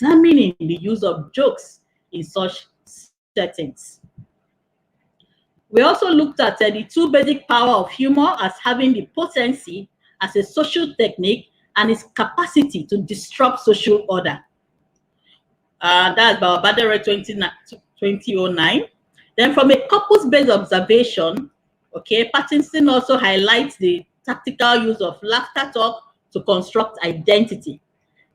examining the use of jokes in such settings. We also looked at the two basic powers of humor as having the potency as a social technique and its capacity to disrupt social order. That's by Badere 2009. Then from a corpus-based observation, okay, Pattinson also highlights the tactical use of laughter talk to construct identity.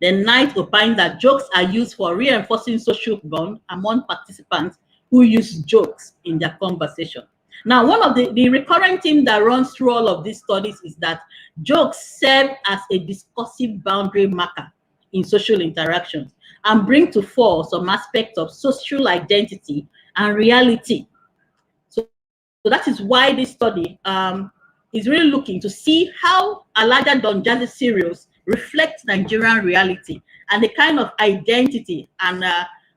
Then Knight opines that jokes are used for reinforcing social bond among participants who use jokes in their conversation. Now, one of the recurrent theme that runs through all of these studies is that jokes serve as a discursive boundary marker in social interactions and bring to fore some aspects of social identity and reality. So that is why this study is really looking to see how Alaja Don Jazzy serials reflect Nigerian reality and the kind of identity and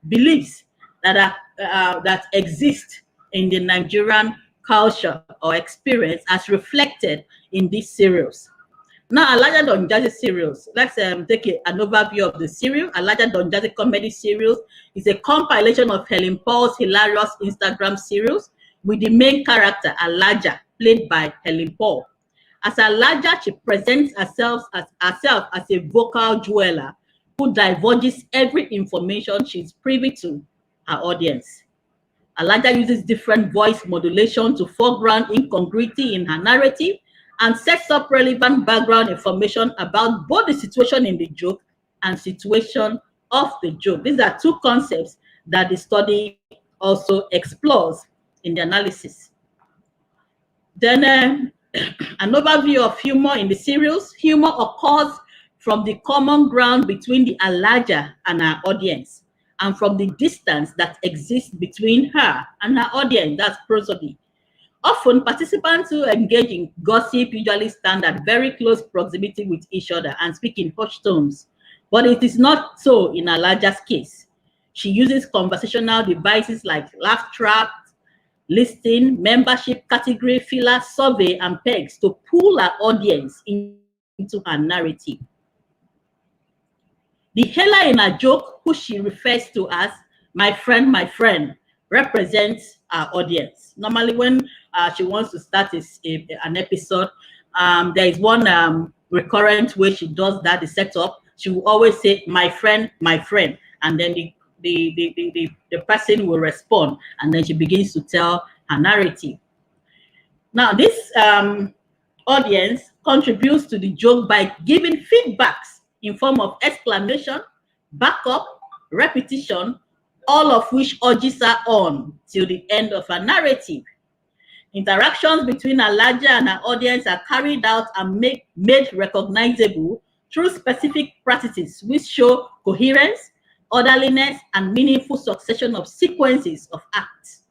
beliefs that that exist in the Nigerian culture or experience as reflected in these serials. Now, Alaja Don Jazzy serials. Let's take an overview of the serial. Alaja Don Jazzy comedy serials is a compilation of Helen Paul's hilarious Instagram serials with the main character Alaja, played by Helen Paul. As Alaja, she presents herself as a vocal jeweler who divulges every information she's privy to her audience. Alaja uses different voice modulation to foreground incongruity in her narrative and sets up relevant background information about both the situation in the joke and situation of the joke. These are two concepts that the study also explores in the analysis. Then an overview of humor in the serials. Humor occurs from the common ground between the Alaja and her audience, and from the distance that exists between her and her audience, that's prosody. Often, participants who engage in gossip usually stand at very close proximity with each other and speak in hushed tones, but it is not so in Alaja's case. She uses conversational devices like laugh traps, listing, membership, category, filler, survey, and pegs to pull her audience into her narrative. The hailer in her joke, who she refers to as my friend, represents our audience. Normally, when she wants to start an episode, there is one recurrent way she does that, the setup. She will always say, my friend, and then the person will respond, and then she begins to tell her narrative. Now, this audience contributes to the joke by giving feedbacks in form of exclamation, backup, repetition, all of which urges her on till the end of her narrative. Interactions between Alaja and her audience are carried out and made recognizable through specific practices which show coherence, orderliness, and meaningful succession of sequences of acts.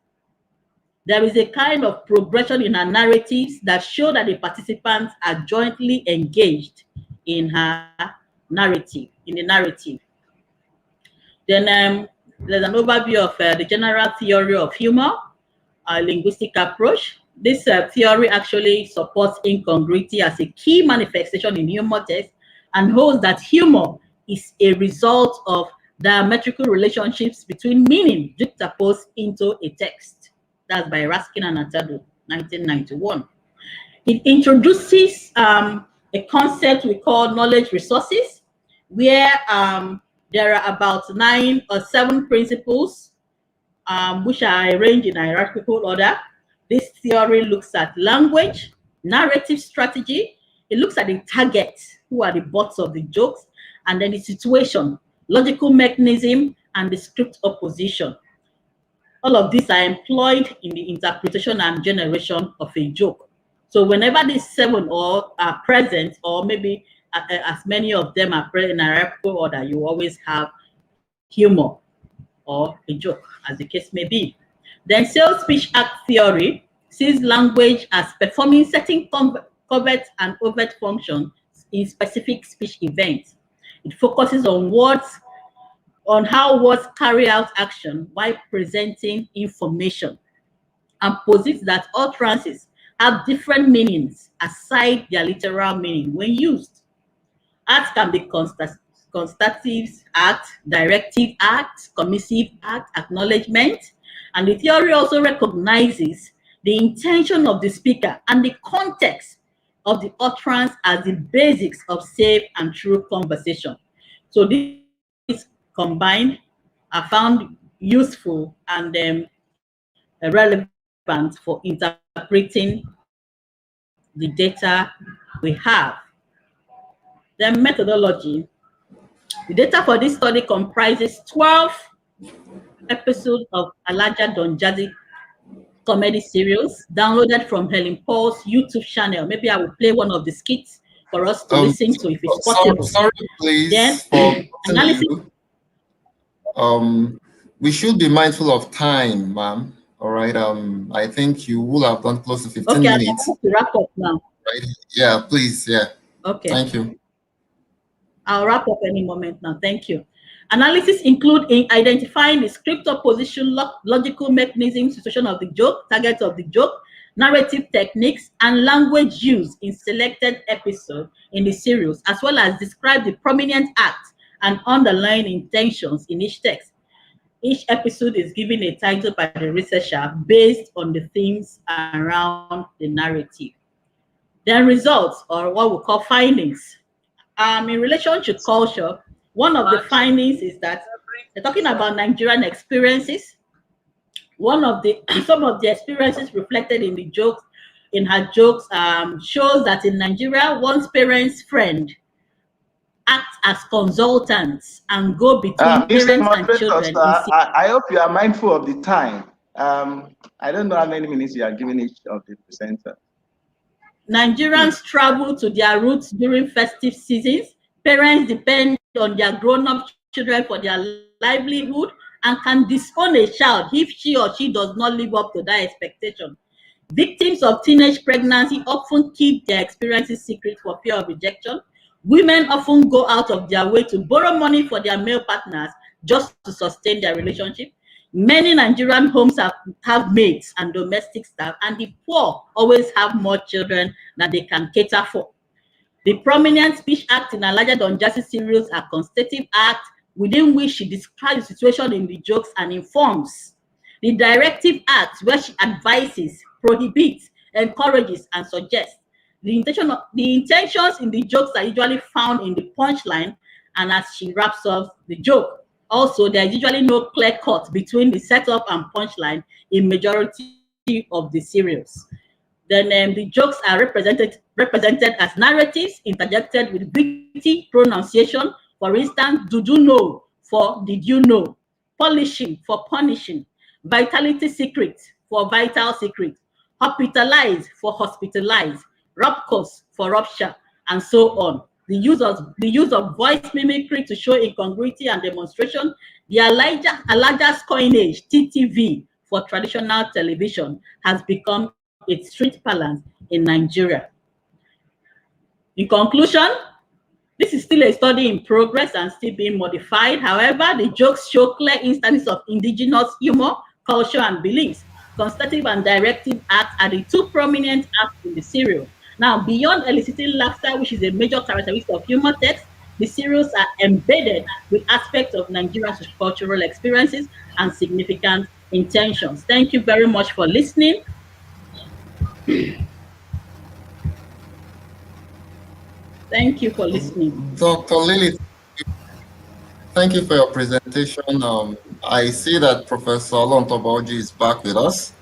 There is a kind of progression in her narratives that show that the participants are jointly engaged in her narrative, Then there's an overview of the general theory of humor, linguistic approach. This theory actually supports incongruity as a key manifestation in humor text and holds that humor is a result of diametrical relationships between meaning juxtaposed into a text. That's by Raskin and Atado, 1991. It introduces a concept we call knowledge resources, where there are about 9 or 7 principles which are arranged in hierarchical order. This theory looks at language, narrative strategy. It looks at the target, who are the butts of the jokes, and then the situation, logical mechanism, and the script opposition. All of these are employed in the interpretation and generation of a joke. So whenever these 7 are present, or maybe as many of them are present in hierarchical order, you always have humor or a joke, as the case may be. Then sales speech act theory sees language as performing certain covert and overt functions in specific speech events. It focuses on how words carry out action while presenting information, and posits that utterances have different meanings aside their literal meaning when used. Art can be constative act, directive act, commissive act, acknowledgement. And the theory also recognizes the intention of the speaker and the context of the utterance as the basics of safe and true conversation. So these combined are found useful and relevant for interpreting the data we have. Then methodology. The data for this study comprises 12 episodes of Alaja Donjazzy comedy serials downloaded from Helen Paul's YouTube channel. Maybe I will play one of the skits for us to listen to if it's possible. Sorry, please, Then for analysis. We should be mindful of time, ma'am. All right. I think you will have done close to 15 minutes. I'm to wrap up now. Right. Yeah, please. Yeah. Okay. Thank you. I'll wrap up any moment now. Thank you. Analysis include in identifying the script opposition, logical mechanism, situation of the joke, target of the joke, narrative techniques, and language used in selected episodes in the series, as well as describe the prominent acts and underlying intentions in each text. Each episode is given a title by the researcher based on the themes around the narrative. Then results, or what we call findings. In relation to culture, one of the findings is that they're talking about Nigerian experiences. Some of the experiences reflected in the jokes, in her jokes, shows that in Nigeria, one's parents' friend act as consultants and go between parents and children. I hope you are mindful of the time. I don't know how many minutes you are giving each of the presenters. Nigerians travel to their roots during festive seasons. Parents depend on their grown-up children for their livelihood and can disown a child if she or she does not live up to that expectation. Victims of teenage pregnancy often keep their experiences secret for fear of rejection. Women often go out of their way to borrow money for their male partners just to sustain their relationship. Many Nigerian homes have maids and domestic staff, and the poor always have more children than they can cater for. The prominent speech acts in Alaja Donjazzy series are constitutive acts within which she describes the situation in the jokes and informs. The directive acts where she advises, prohibits, encourages, and suggests. The intentions in the jokes are usually found in the punchline and as she wraps up the joke. Also, there is usually no clear cut between the setup and punchline in majority of the serials. Then the jokes are represented as narratives interjected with witty pronunciation. For instance, do you know for did you know, polishing for punishing, vitality secret for vital secret, hospitalize for hospitalize, rupcos for rupture, and so on. The use of voice mimicry to show incongruity and demonstration. The Alaja's coinage, TTV, for traditional television has become its street parlance in Nigeria. In conclusion, this is still a study in progress and still being modified. However, the jokes show clear instances of indigenous humor, culture, and beliefs. Constative and directive acts are the two prominent acts in the serial. Now, beyond eliciting laughter, which is a major characteristic of humor text, the serials are embedded with aspects of Nigerian cultural experiences and significant intentions. Thank you very much for listening. Thank you for listening. Dr. Lily, thank you for your presentation. I see that Professor Olontoboji is back with us.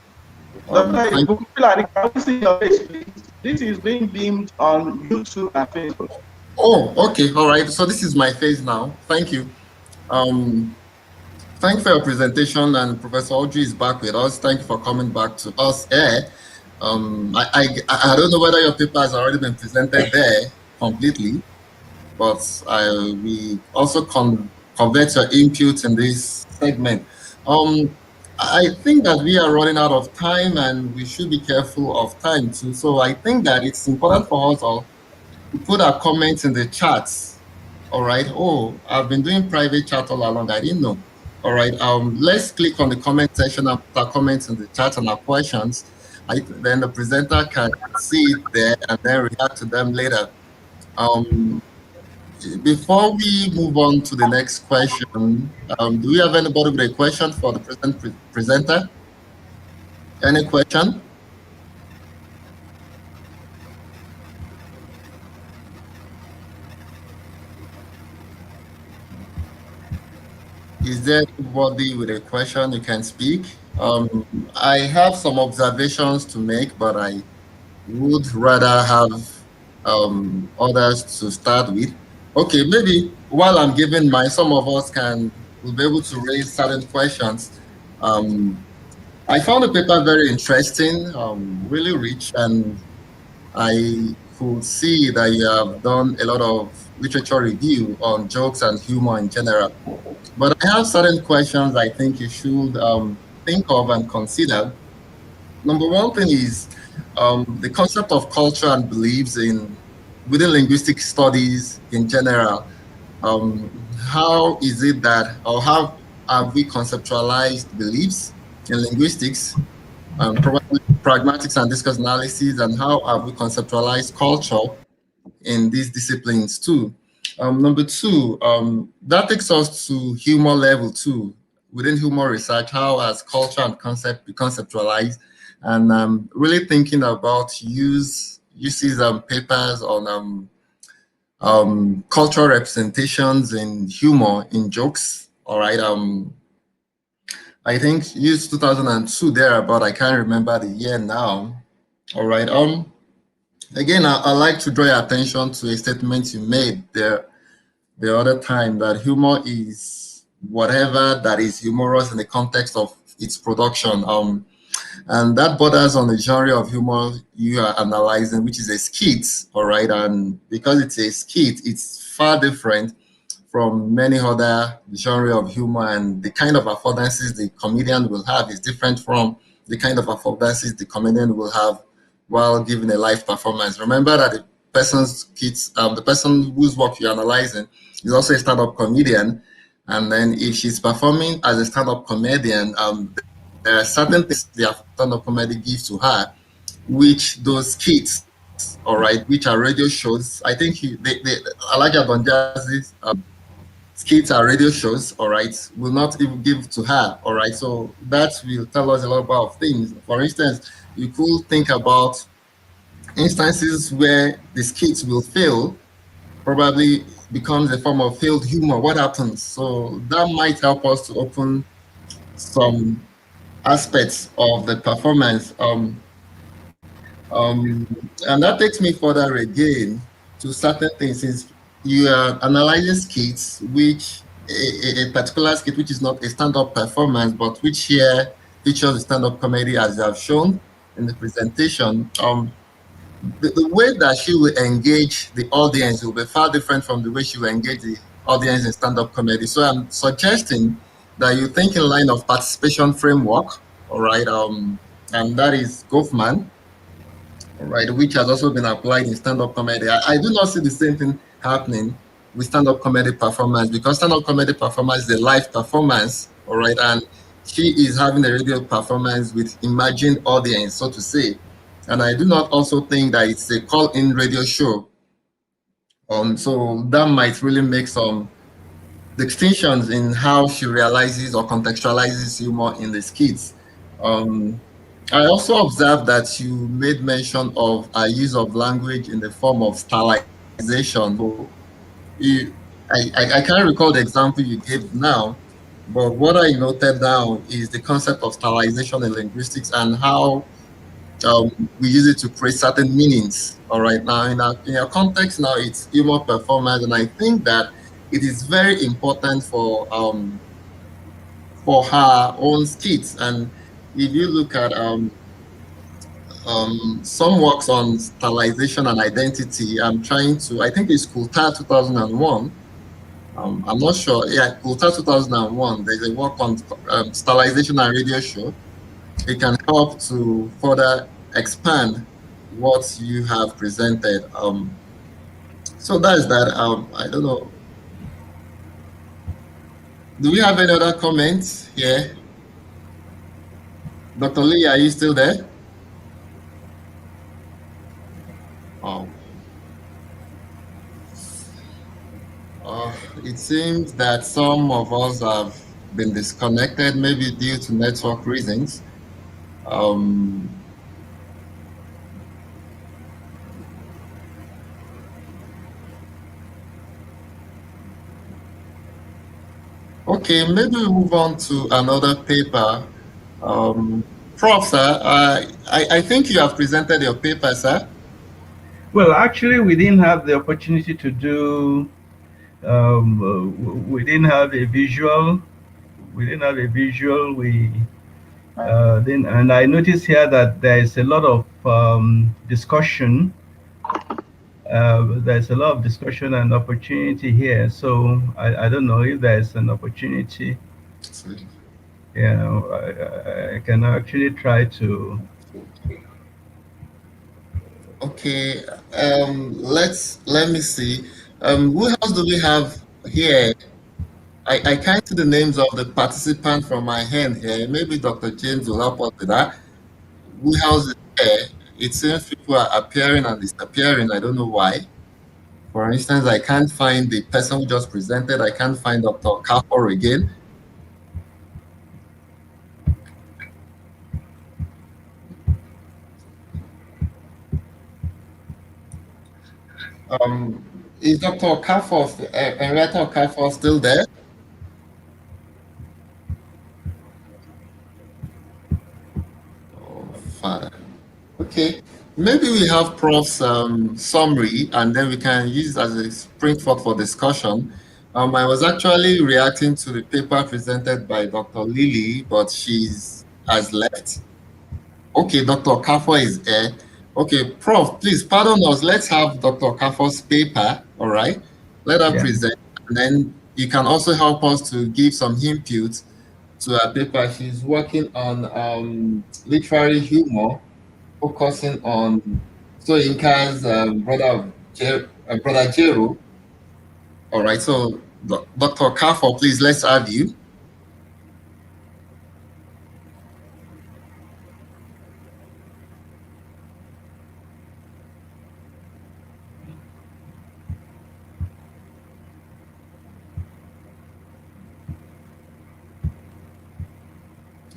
This is being beamed on YouTube and Facebook. Oh, okay. All right. So this is my face now. Thank you. Thank you for your presentation, and Professor Oji is back with us. Thank you for coming back to us here. I don't know whether your paper has already been presented there completely, but we also convert your input in this segment. I think that we are running out of time and we should be careful of time too. So I think that it's important for us all to put our comments in the chats. All right. Oh, I've been doing private chat all along. I didn't know. All right. Let's click on the comment section and put our comments in the chat and our questions. Then the presenter can see it there and then react to them later. before we move on to the next question, do we have anybody with a question for the presenter? Any question? Is there anybody with a question you can speak? I have some observations to make, but I would rather have others to start with. Okay, maybe while I'm giving some of us will be able to raise certain questions. I found the paper very interesting, really rich, and I could see that you have done a lot of literature review on jokes and humor in general. But I have certain questions I think you should think of and consider. Number one thing is the concept of culture and beliefs within linguistic studies in general. How is it that, or how have we conceptualized beliefs in linguistics, probably pragmatics and discourse analysis, and how have we conceptualized culture in these disciplines too? Number two, that takes us to humor level two. Within humor research, how has culture and concept be conceptualized? And really thinking about uses papers on cultural representations in humor in jokes. All right. I think used 2002 thereabout. I can't remember the year now. All right. Again, I like to draw your attention to a statement you made there the other time, that humor is whatever that is humorous in the context of its production. And that borders on the genre of humor you are analyzing, which is a skit, all right? And because it's a skit, it's far different from many other genre of humor, and the kind of affordances the comedian will have is different from the kind of affordances the comedian will have while giving a live performance. Remember that the the person whose work you're analyzing is also a stand-up comedian, and then if she's performing as a stand-up comedian, there are certain things the stand-up comedy gives to her, which those skits, all right, which are radio shows. I think Alaja Donjazi's skits are radio shows, all right, will not even give to her, all right. So that will tell us a lot about things. For instance, you could think about instances where the skits will fail, probably becomes a form of failed humor. What happens? So that might help us to open some aspects of the performance. And that takes me further again to certain things. Since you are analyzing skits, which a particular skit which is not a stand-up performance, but which here features a stand-up comedy, as you have shown in the presentation. The way that she will engage the audience will be far different from the way she will engage the audience in stand-up comedy. So I'm suggesting that you think in line of participation framework, all right, and that is Goffman, all right, which has also been applied in stand-up comedy. I do not see the same thing happening with stand-up comedy performance, because stand-up comedy performance is a live performance, all right, and she is having a radio performance with imagined audience, so to say. And I do not also think that it's a call-in radio show. So that might really make some distinctions in how she realizes or contextualizes humor in the skits. I also observed that you made mention of a use of language in the form of stylization. So I can't recall the example you gave now, but what I noted down is the concept of stylization in linguistics and how we use it to create certain meanings. All right, now in our context now, it's humor performance, and I think that it is very important for her own skits. And if you look at some works on stylization and identity, I think it's Coulthard 2001. I'm not sure. Yeah, Coulthard 2001. There's a work on stylization and radio show. It can help to further expand what you have presented. So that is that. I don't know. Do we have any other comments here? Dr. Lee, are you still there? Oh. It seems that some of us have been disconnected, maybe due to network reasons. Um, okay, maybe we move on to another paper. Prof, sir, I think you have presented your paper, sir. Well, actually, we didn't have the opportunity to do. We didn't have a visual. We didn't have a visual. We then, and I noticed here that there is a lot of discussion. There's a lot of discussion and opportunity here. So I don't know if there's an opportunity. You know, I can actually try to. Okay, let me see. Who else do we have here? I can't see the names of the participants from my hand here. Maybe Dr. James will help us with that. Who else is there? It seems people are appearing and disappearing. I don't know why. For instance, I can't find the person who just presented. I can't find Dr. Kafor again. Is Dr. Kafor, Henrietta Kafor still there? Oh, Father. Okay, maybe we have Prof's summary and then we can use it as a spring forth for discussion. I was actually reacting to the paper presented by Dr. Lily, but she's has left. Okay, Dr. Kafo is there. Okay, Prof, please pardon us. Let's have Dr. Kafo's paper, all right? Let her Yeah. present, and then you can also help us to give some input to her paper. She's working on literary humor, focusing on Soyinka's brother Jeru. All right, so Dr. Kafo, please, let's have you.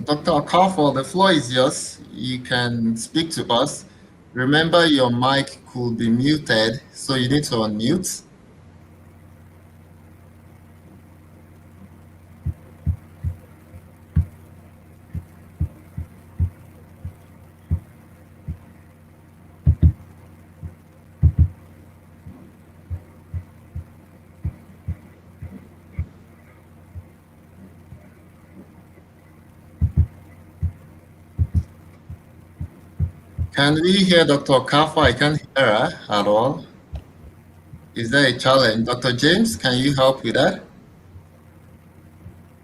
Dr. Kafo, the floor is yours. You can speak to us. Remember, your mic could be muted, so you need to unmute. Can we hear Dr. Kafo? I can't hear her at all. Is there a challenge? Dr. James, can you help with that?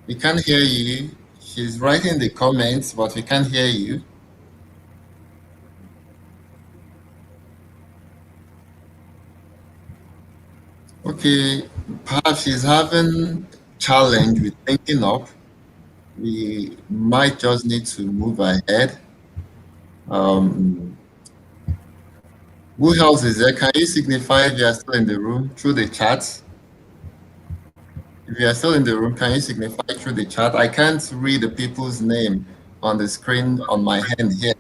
We can't hear you. She's writing the comments, but we can't hear you. Okay, perhaps she's having challenge with thinking up. We might just need to move ahead. Who else is there? Can you signify if you are still in the room through the chat? If you are still in the room, can you signify through the chat? I can't read the people's name on the screen on my hand here.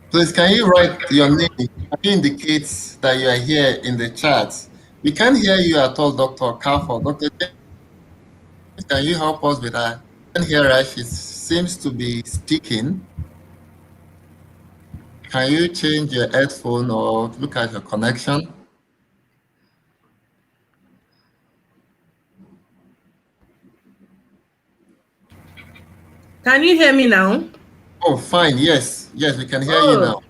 Please, can you write your name? Can you indicate that you are here in the chat? We can't hear you at all, Dr. Kafo. Dr. James, can you help us with that? I can't hear her. She seems to be speaking. Can you change your headphone or look at your connection? Can you hear me now? Oh, fine. Yes, we can hear you now.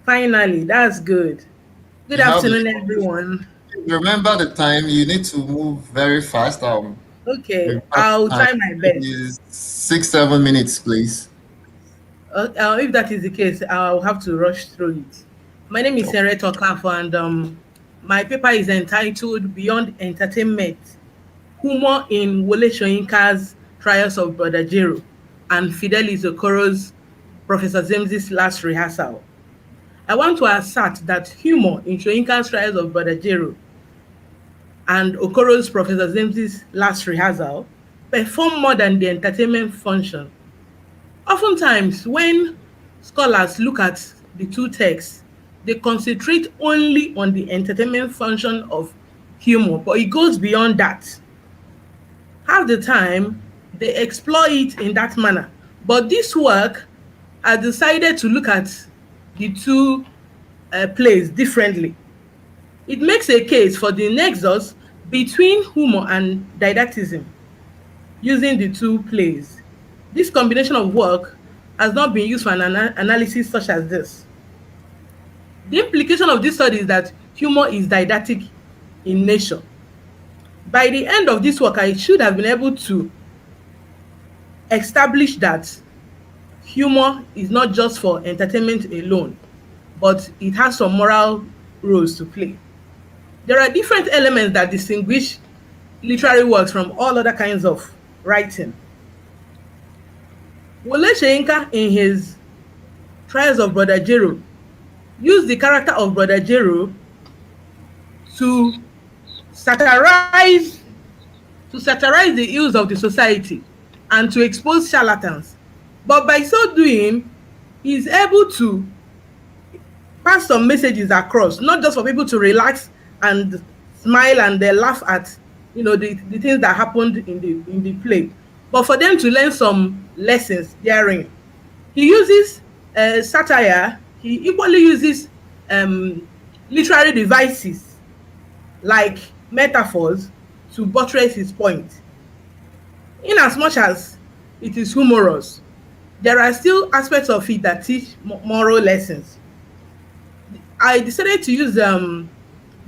Finally, that's good. Good afternoon, everyone. Remember the time. You need to move very fast. Okay, I'll try my best. 6-7 minutes, please. If that is the case, I'll have to rush through it. My name is Sereto Kafo, and my paper is entitled Beyond Entertainment, Humour in Wole Soyinka's Trials of Brother Jeru and Fidelis Okoro's Professor Zemzi's Last Rehearsal. I want to assert that humour in Soyinka's Trials of Brother Jeru and Okoro's Professor Zemzi's Last Rehearsal perform more than the entertainment function. Oftentimes, when scholars look at the two texts, they concentrate only on the entertainment function of humour, but it goes beyond that. Half the time, they explore it in that manner. But this work has decided to look at the two plays differently. It makes a case for the nexus between humour and didactism using the two plays. This combination of work has not been used for an analysis such as this. The implication of this study is that humour is didactic in nature. By the end of this work, I should have been able to establish that humour is not just for entertainment alone, but it has some moral roles to play. There are different elements that distinguish literary works from all other kinds of writing. Wole Soyinka, in his Trials of Brother Jeru, used the character of Brother Jeru to satirize the ills of the society and to expose charlatans. But by so doing, he's able to pass some messages across, not just for people to relax and smile and they laugh at the things that happened in the play, but for them to learn some lessons therein. He uses satire. He equally uses literary devices like metaphors to buttress his point. In as much as it is humorous, there are still aspects of it that teach moral lessons. I decided to use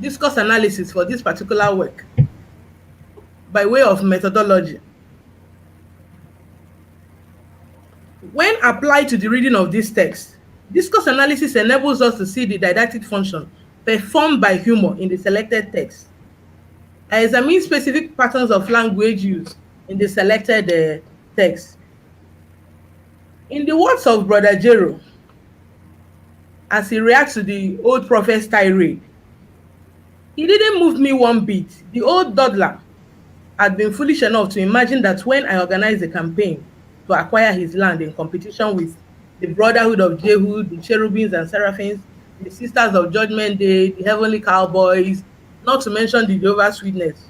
discourse analysis for this particular work by way of methodology. When applied to the reading of this text, discourse analysis enables us to see the didactic function performed by humour in the selected text. I examine specific patterns of language use in the selected text. In the words of Brother Jeru, as he reacts to the old prophet's tirade, "He didn't move me one bit. The old dawdler had been foolish enough to imagine that when I organized a campaign to acquire his land in competition with the Brotherhood of Jehu, the Cherubims and Seraphims, the Sisters of Judgment Day, the Heavenly Cowboys, not to mention the Jehovah's Witness,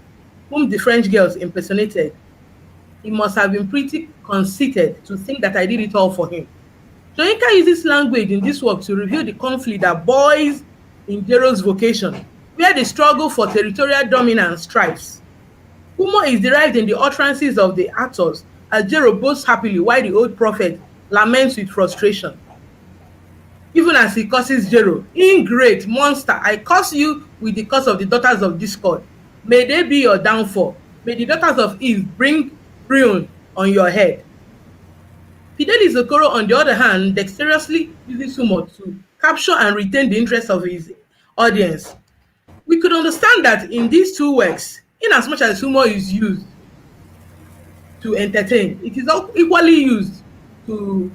whom the French girls impersonated, he must have been pretty conceited to think that I did it all for him." Soyinka uses language in this work to reveal the conflict that boils in Jeru's vocation, where the struggle for territorial dominance thrives. Humour is derived in the utterances of the actors as Jeru boasts happily while the old prophet laments with frustration. Even as he curses Jeru, "Ingrate monster, I curse you with the curse of the daughters of discord. May they be your downfall. May the daughters of Eve bring ruin on your head." Fidelis Okoro, on the other hand, dexterously uses humour to capture and retain the interest of his audience. We could understand that in these two works, in as much as humour is used to entertain, it is equally used to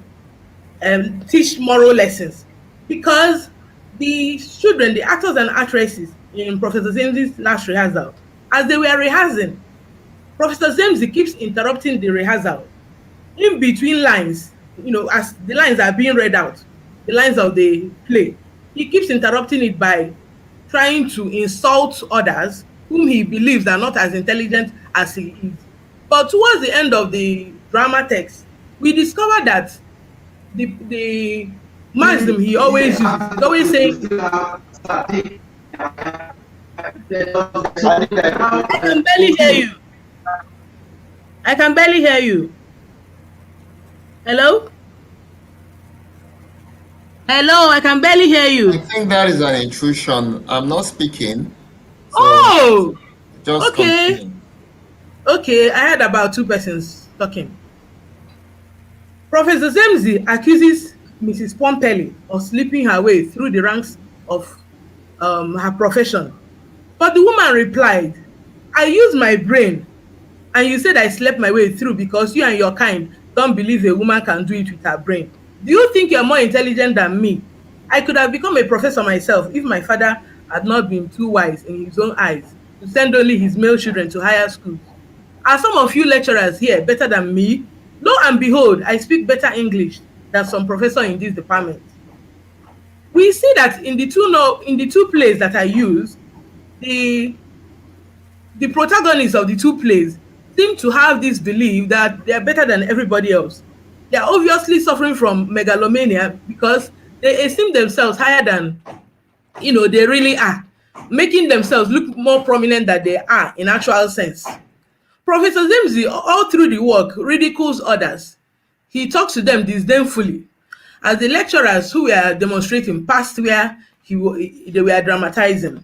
teach moral lessons, because the children, the actors and actresses in Professor Zemzi's Last Rehearsal, as they were rehearsing, Professor Zemzi keeps interrupting the rehearsal in between lines, as the lines are being read out, the lines of the play. He keeps interrupting it by trying to insult others whom he believes are not as intelligent as he is. But towards the end of the drama text, we discover that the maxim he always uses is always saying, "I can barely hear you. I can barely hear you. Hello? Hello, I can barely hear you." I think that is an intrusion. I'm not speaking. So Oh, just okay. continue. Okay, I heard about two persons talking. Professor Zemzi accuses Mrs. Pompelli of slipping her way through the ranks of her profession. But the woman replied, I use my brain, and you said I slept my way through because you and your kind don't believe a woman can do it with her brain. Do you think you're more intelligent than me? I could have become a professor myself if my father had not been too wise in his own eyes to send only his male children to higher schools. Are some of you lecturers here better than me? Lo and behold, I speak better English than some professor in this department. We see that in the two plays that I use, the protagonists of the two plays seem to have this belief that they are better than everybody else. They are obviously suffering from megalomania because they esteem themselves higher than they really are, making themselves look more prominent than they are in actual sense. Professor Zemzi, all through the work, ridicules others. He talks to them disdainfully, as the lecturers who were demonstrating passed where they were dramatizing.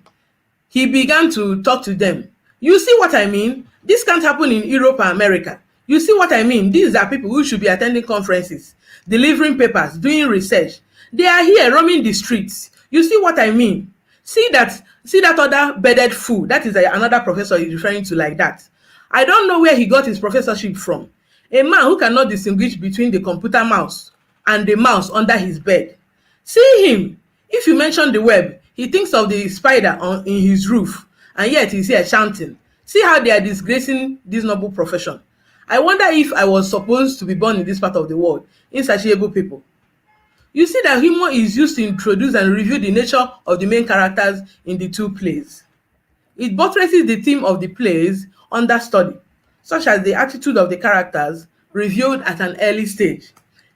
He began to talk to them. You see what I mean? This can't happen in Europe or America. You see what I mean? These are people who should be attending conferences, delivering papers, doing research. They are here roaming the streets. You see what I mean? See that other bedded fool. That is another professor he's referring to like that. I don't know where he got his professorship from. A man who cannot distinguish between the computer mouse and the mouse under his bed. See him. If you mention the web, he thinks of the spider in his roof, and yet he's here chanting. See how they are disgracing this noble profession. I wonder if I was supposed to be born in this part of the world, insatiable people. You see that humor is used to introduce and review the nature of the main characters in the two plays. It buttresses the theme of the plays under study, such as the attitude of the characters revealed at an early stage.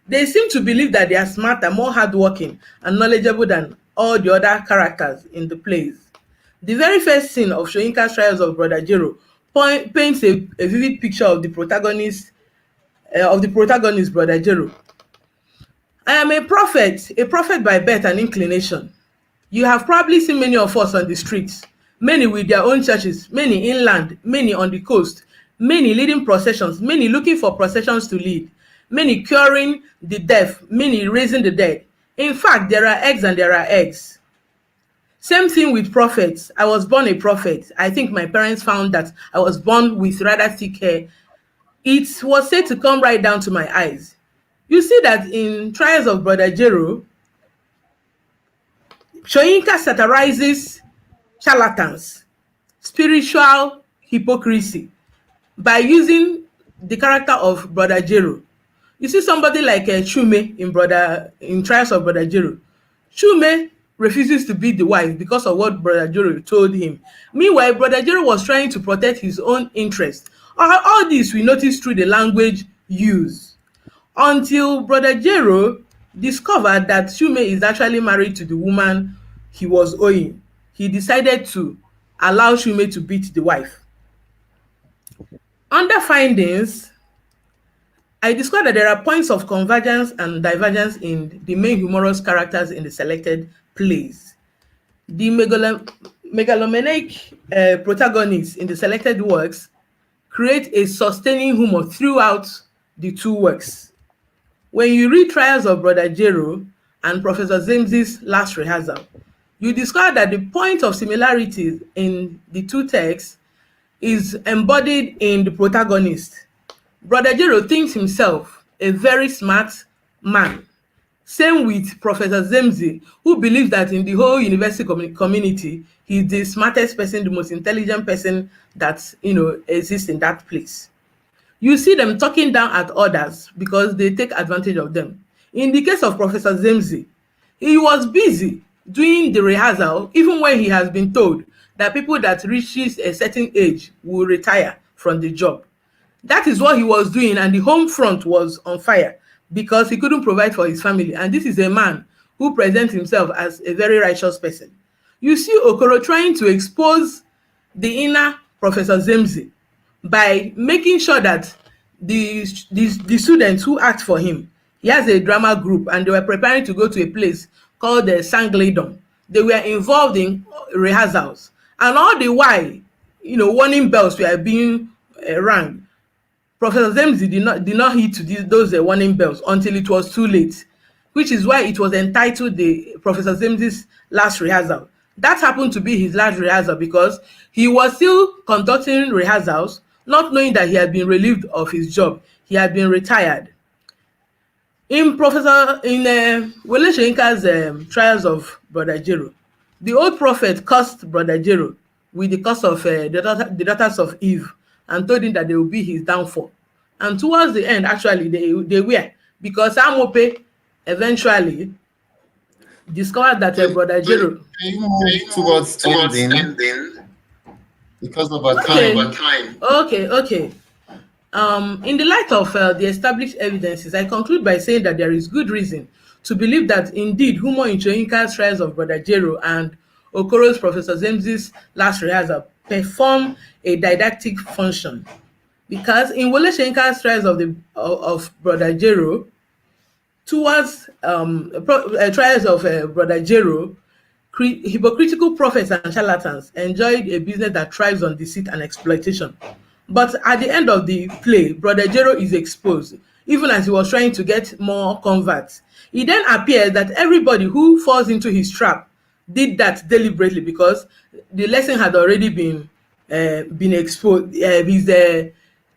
They seem to believe that they are smarter, more hardworking, and knowledgeable than all the other characters in the plays. The very first scene of Soyinka's Trials of Brother Jeru paints a vivid picture of the protagonist, Brother Jeru. I am a prophet by birth and inclination. You have probably seen many of us on the streets, many with their own churches, many inland, many on the coast, many leading processions, many looking for processions to lead, many curing the deaf, many raising the dead. In fact, there are eggs and there are eggs. Same thing with prophets. I was born a prophet. I think my parents found that I was born with rather thick hair. It was said to come right down to my eyes. You see that in Trials of Brother Jeru, Soyinka satirizes charlatans, spiritual hypocrisy, by using the character of Brother Jeru. You see somebody like Chume in Trials of Brother Jeru. Chume refuses to beat the wife because of what Brother Jeru told him. Meanwhile, Brother Jeru was trying to protect his own interest. All this we noticed through the language used, until Brother Jeru discovered that Chume is actually married to the woman he was owing. He decided to allow Chume to beat the wife. Under findings, I discovered that there are points of convergence and divergence in the main humorous characters in the selected plays. The megalomaniac protagonists in the selected works create a sustaining humor throughout the two works. When you read Trials of Brother Jeru and Professor Zemzi's Last Rehearsal, you discover that the point of similarities in the two texts is embodied in the protagonist. Brother Jeru thinks himself a very smart man. Same with Professor Zemzi, who believes that in the whole university community, he's the smartest person, the most intelligent person that exists in that place. You see them talking down at others because they take advantage of them. In the case of Professor Zemzi, he was busy doing the rehearsal even when he has been told that people that reaches a certain age will retire from the job. That is what he was doing, and the home front was on fire because he couldn't provide for his family. And this is a man who presents himself as a very righteous person. You see Okoro trying to expose the inner Professor Zemzi by making sure that the students who asked for him, he has a drama group and they were preparing to go to a place called the Sangledon. They were involved in rehearsals, and all the while, warning bells were being rang. Professor Zemzi did not heed to those warning bells until it was too late, which is why it was entitled the Professor Zemzi's Last Rehearsal. That happened to be his last rehearsal because he was still conducting rehearsals, not knowing that he had been relieved of his job. He had been retired. In Wole Soyinka's Trials of Brother Jeru, the old prophet cursed Brother Jeru with the curse of the daughters of Eve and told him that they will be his downfall. And towards the end, actually, they were, because Amope eventually discovered that Brother Jeru. Can you move towards ending? Because of our time. Okay. In the light of the established evidences, I conclude by saying that there is good reason to believe that indeed Humour in Soyinka's Trials of Brother Jeru and Okoro's Professor Zemzi's Last Rehearsal perform a didactic function. Because in Wole Soyinka's Trials of Brother Jeru, towards Trials of Brother Jeru, hypocritical prophets and charlatans enjoyed a business that thrives on deceit and exploitation. But at the end of the play, Brother Jeru is exposed, even as he was trying to get more converts. It then appears that everybody who falls into his trap did that deliberately because the lesson had already been exposed. His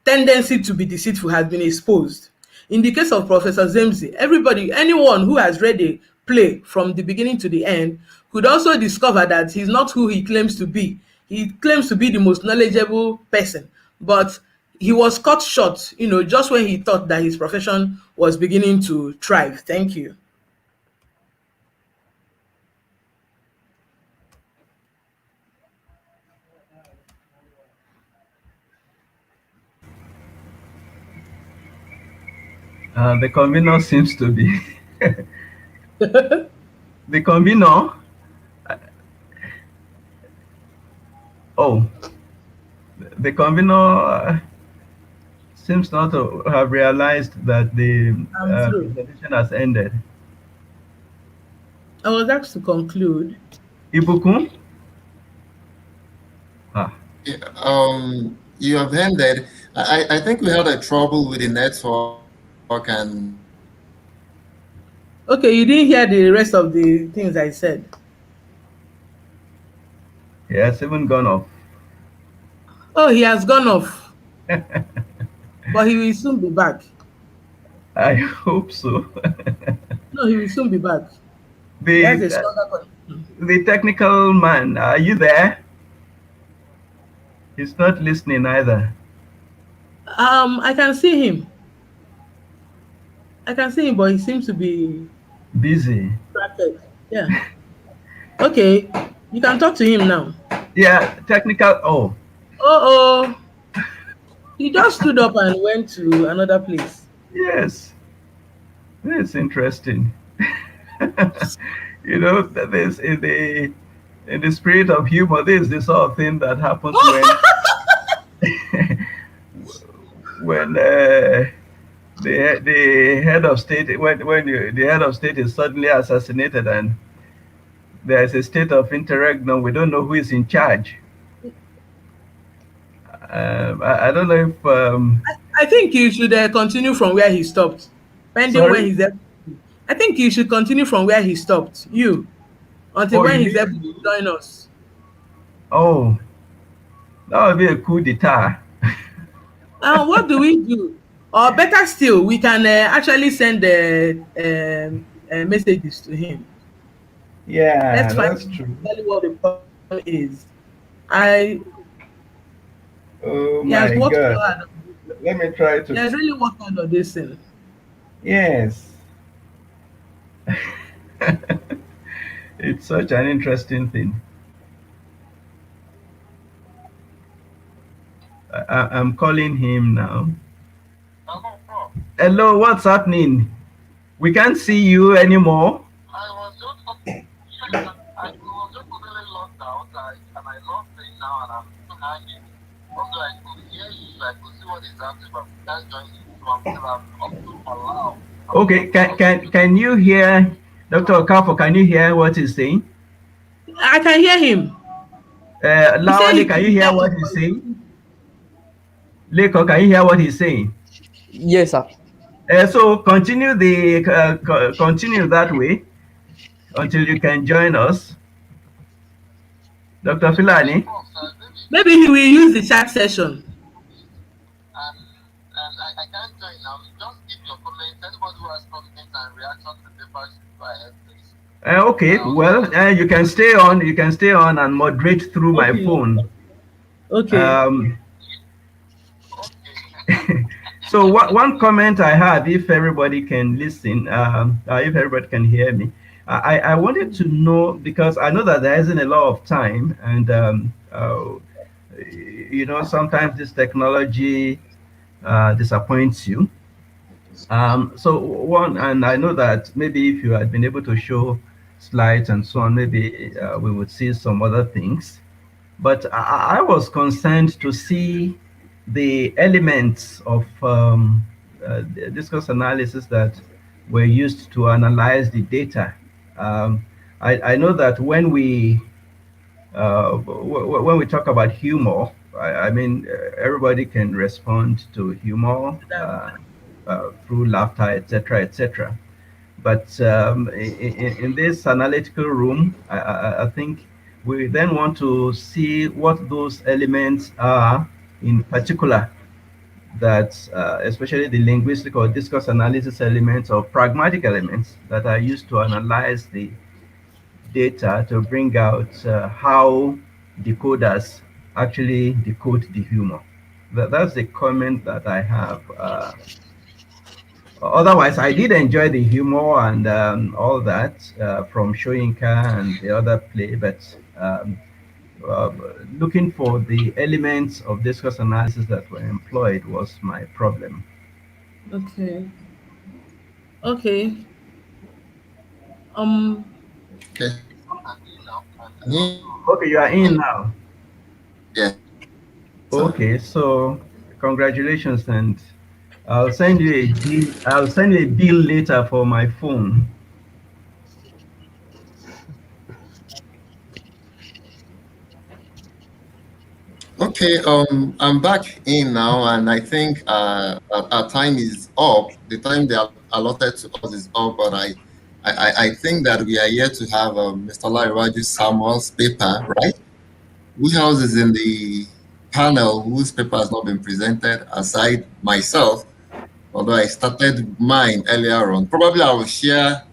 tendency to be deceitful has been exposed. In the case of Professor Zemzi, anyone who has read a play from the beginning to the end could also discover that he's not who he claims to be. He claims to be the most knowledgeable person, but he was cut short, just when he thought that his profession was beginning to thrive. Thank you. The convener seems to be the convener. The convener seems not to have realized that the presentation has ended. I was asked to conclude. Ibukun? You have ended. I think we had a trouble with the network and. Okay, you didn't hear the rest of the things I said. He has even gone off. Oh, he has gone off. But he will soon be back. I hope so. No, he will soon be back. The technical man, are you there? He's not listening either. I can see him. But he seems to be busy. Yeah. Okay, you can talk to him now. Yeah, technical. He just stood up and went to another place. Yes, that's interesting. That is in the spirit of humor. This is the sort of thing that happens when the head of state the head of state is suddenly assassinated and there's a state of interregnum. We don't know who is in charge. I don't know if I think you should continue from where he stopped. Pending when he's there. I think you should continue from where he stopped. Until when he's able to join us. Oh, that would be a coup d'etat. What do we do? Or better still, we can actually send messages to him. Yeah, that's true. Tell you what the problem is. Oh my God. Let me try to. He has really worked hard on this thing. Yes. It's such an interesting thing. I'm calling him now. Hello, what's happening? We can't see you anymore. I was just really locked out, and I lost it now, and I'm hanging. Although I could hear you, I could see what is happening, but I can't join you, so I'm still up to allow. Okay, can you hear Dr. Okafor? Can you hear what he's saying? I can hear him. Lawani, can you hear what he's saying? Leko, can you hear what he's saying? Yes, sir. So continue continue that way until you can join us, Dr. Filani. Maybe he will use the chat session. I can't join now. Just give your comments. Anybody who has comments and reactions to the paper should go ahead, please. Okay, well, you can stay on. You can stay on and moderate through my Okay. phone. Okay. So one comment I have, if everybody can listen, if everybody can hear me, I wanted to know, because I know that there isn't a lot of time, and sometimes this technology disappoints you. So one, and I know that maybe if you had been able to show slides and so on, maybe we would see some other things. But I was concerned to see the elements of the discourse analysis that were used to analyze the data. I know that when we talk about humor, I mean, everybody can respond to humor through laughter, etc., etc. But in this analytical room, I think we then want to see what those elements are in particular, that especially the linguistic or discourse analysis elements or pragmatic elements that are used to analyze the data to bring out how decoders actually decode the humor. That's the comment that I have. Otherwise, I did enjoy the humor and all that from Shoyinka and the other play, but uh, looking for the elements of discourse analysis that were employed was my problem. Okay. Okay. Um. Okay. Okay, you are in now. Yeah. Okay, so congratulations, and I'll send you a bill. I'll send you a bill later for my phone. Okay, I'm back in now, and I think our time is up. The time they are allotted to us is up, but I think that we are here to have Mr. Larivaju Samuel's paper, right? Who else is in the panel whose paper has not been presented aside myself? Although I started mine earlier on. Probably I will share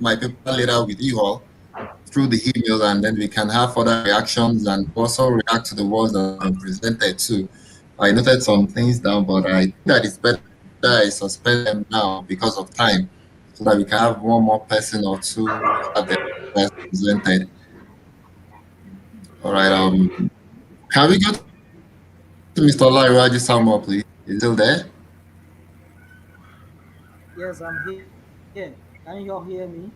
my paper later with you all through the email, and then we can have further reactions and also react to the words that have been presented too. I noted some things down, but I think that it's better I suspend them now because of time, so that we can have one more person or two have their papers presented. All right. Can we go to Mr. Olaiwaju Samuel, please? Is still there? Yes, I'm here. Can you all hear me?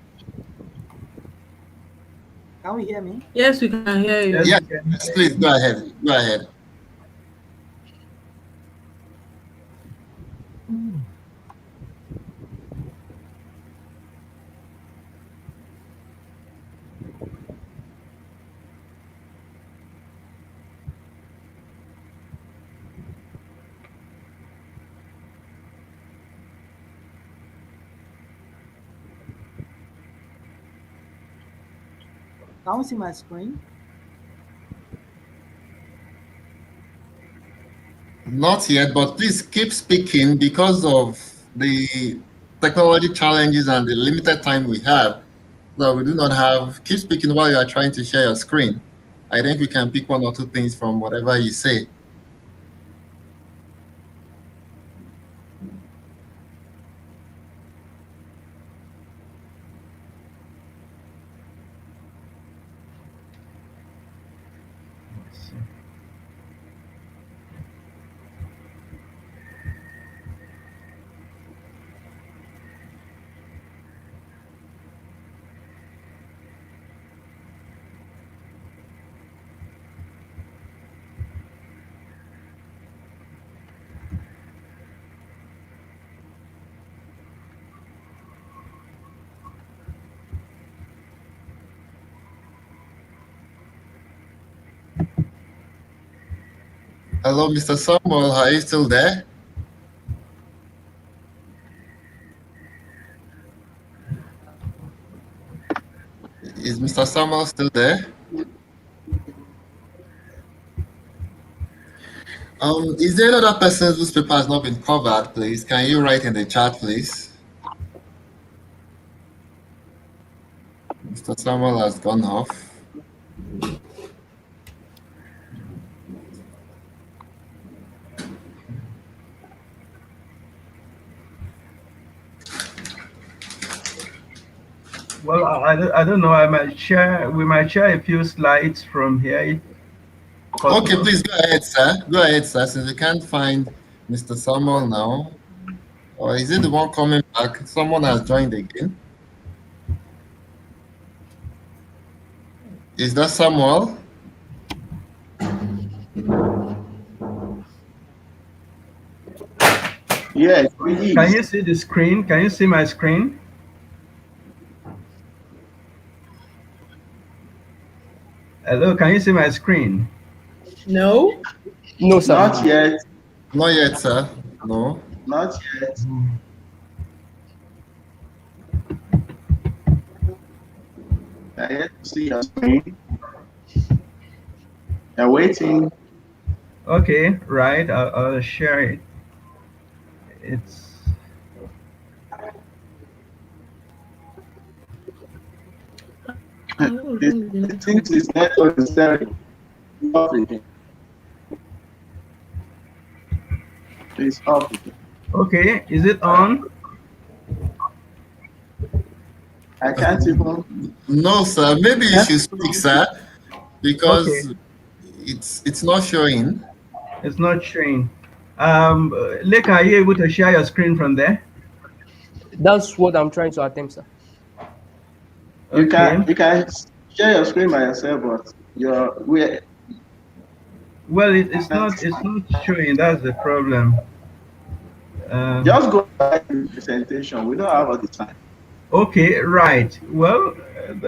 Can we hear me? Yes, we can hear you. Yes, Yes, we can hear please you. go ahead. Go ahead. Can we see my screen? Not yet, but please keep speaking because of the technology challenges and the limited time we have. So we do not have, keep speaking while you are trying to share your screen. I think we can pick one or two things from whatever you say. Hello, Mr. Samuel, are you still there? Mr. Samuel still there? Is there another person whose paper has not been covered, please? Can you write in the chat, please? Mr. Samuel has gone off. Well, I don't know. We might share a few slides from here. Okay, please go ahead, sir. Go ahead, sir. Since we can't find Mr. Samuel now, or is it the one coming back? Someone has joined again. Is that Samuel? Yes, we Can you see the screen? Can you see my screen? Hello, can you see my screen? No. No, sir. Not yet. Not yet, sir. No. Not yet. I yet to see your screen. You're waiting. Okay, right. I'll share it. It's I think this network is very off again. It's off again. okay. Is it on? I can't even. No, sir. Maybe you should speak, sir, because Okay. it's not showing. It's not showing. Leka, are you able to share your screen from there? That's what I'm trying to attempt, sir. You can Okay. share your screen by yourself, but we're Well, it's not showing. That's the problem. just go back to the presentation. We don't have all the time. Okay, right. Well,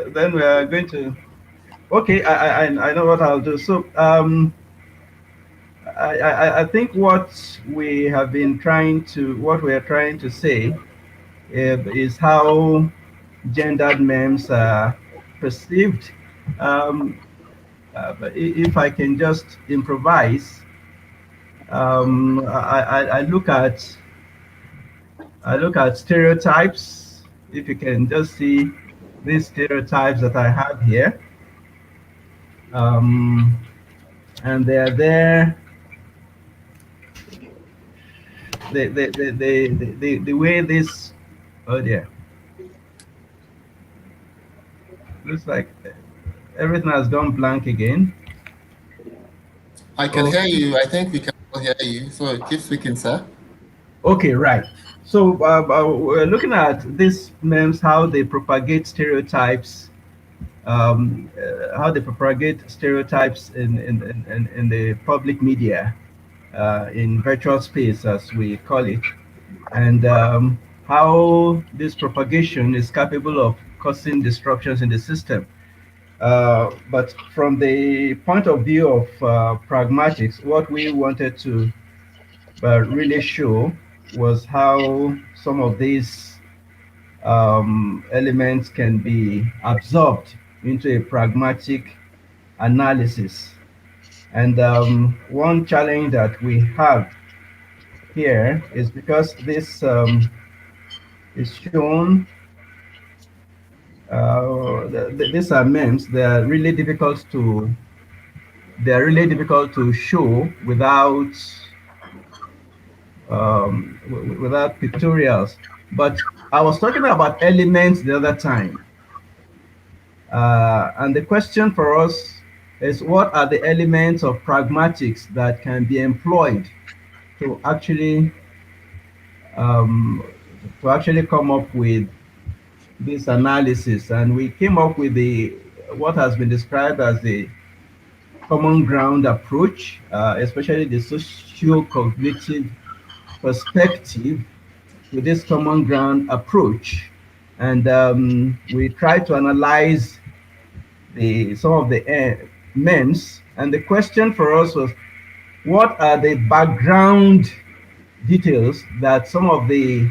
then we are going to. Okay, I know what I'll do. So I think what we are trying to say is how gendered memes are perceived. But if I can just improvise, I look at stereotypes. If you can just see these stereotypes that I have here, and they're there. The way this, oh dear, looks like everything has gone blank again. I can hear you. I think we can all hear you. So keep speaking, sir. Okay, right. So we're looking at these memes, how they propagate stereotypes, in the public media, in virtual space, as we call it, and how this propagation is capable of causing disruptions in the system. But from the point of view of pragmatics, what we wanted to really show was how some of these elements can be absorbed into a pragmatic analysis. And one challenge that we have here is because this is shown, these are memes. They are really difficult to show without without pictorials. But I was talking about elements the other time, and the question for us is, what are the elements of pragmatics that can be employed to actually come up with this analysis? And we came up with what has been described as the common ground approach, especially the socio-cognitive perspective with this common ground approach. And we try to analyze some of the memes. And the question for us was, what are the background details that some of the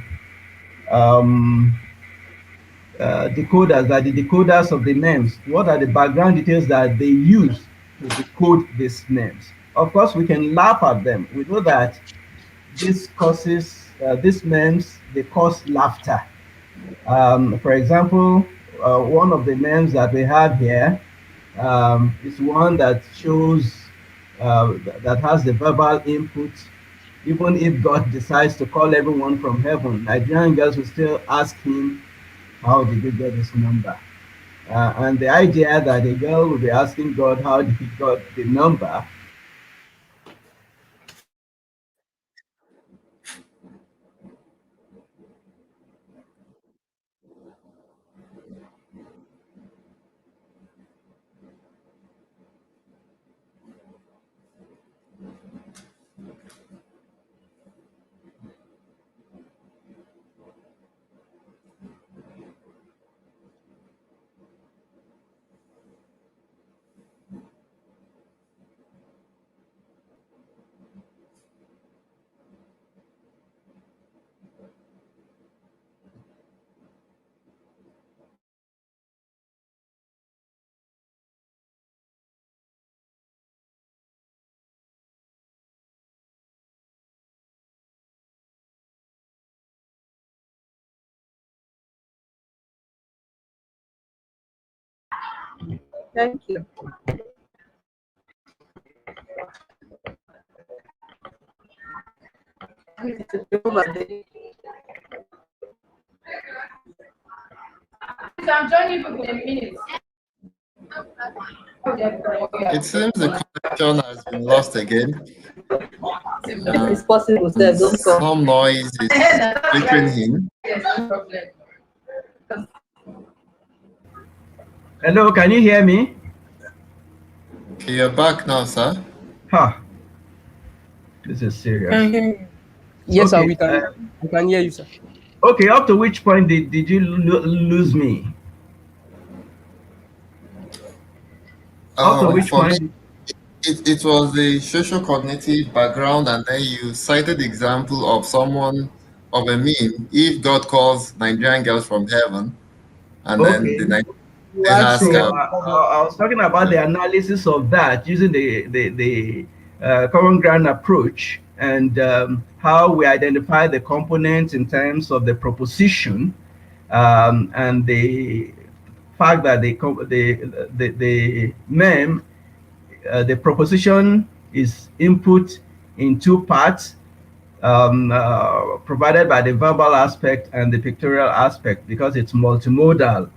decoders, that the decoders of the names. What are the background details that they use to decode these names? Of course, we can laugh at them. We know that this causes these names, they cause laughter. For example, one of the names that we have here is one that shows that has the verbal input. Even if God decides to call everyone from heaven, Nigerian girls will still ask him, "How did you get this number?" And the idea that a girl will be asking God, "How did he got the number?" Thank you. I'm joining you in a minute. It seems the connection has been lost again. It's possible, sir. Don't come. Some noise is flickering in. Yes, no problem. Hello, can you hear me? Okay, you're back now, sir. Huh. This is serious. Can hear you. Yes, sir, Okay, we can hear you, sir. Okay, up to which point did you lose me? Up to which For me, point? it was the social cognitive background, and then you cited the example of someone of a meme. If God calls Nigerian girls from heaven, and then Okay. they ask, So I was talking about the analysis of that using the common ground approach, and how we identify the components in terms of the proposition, and the fact that the meme, the proposition is input in two parts, provided by the verbal aspect and the pictorial aspect, because it's multimodal.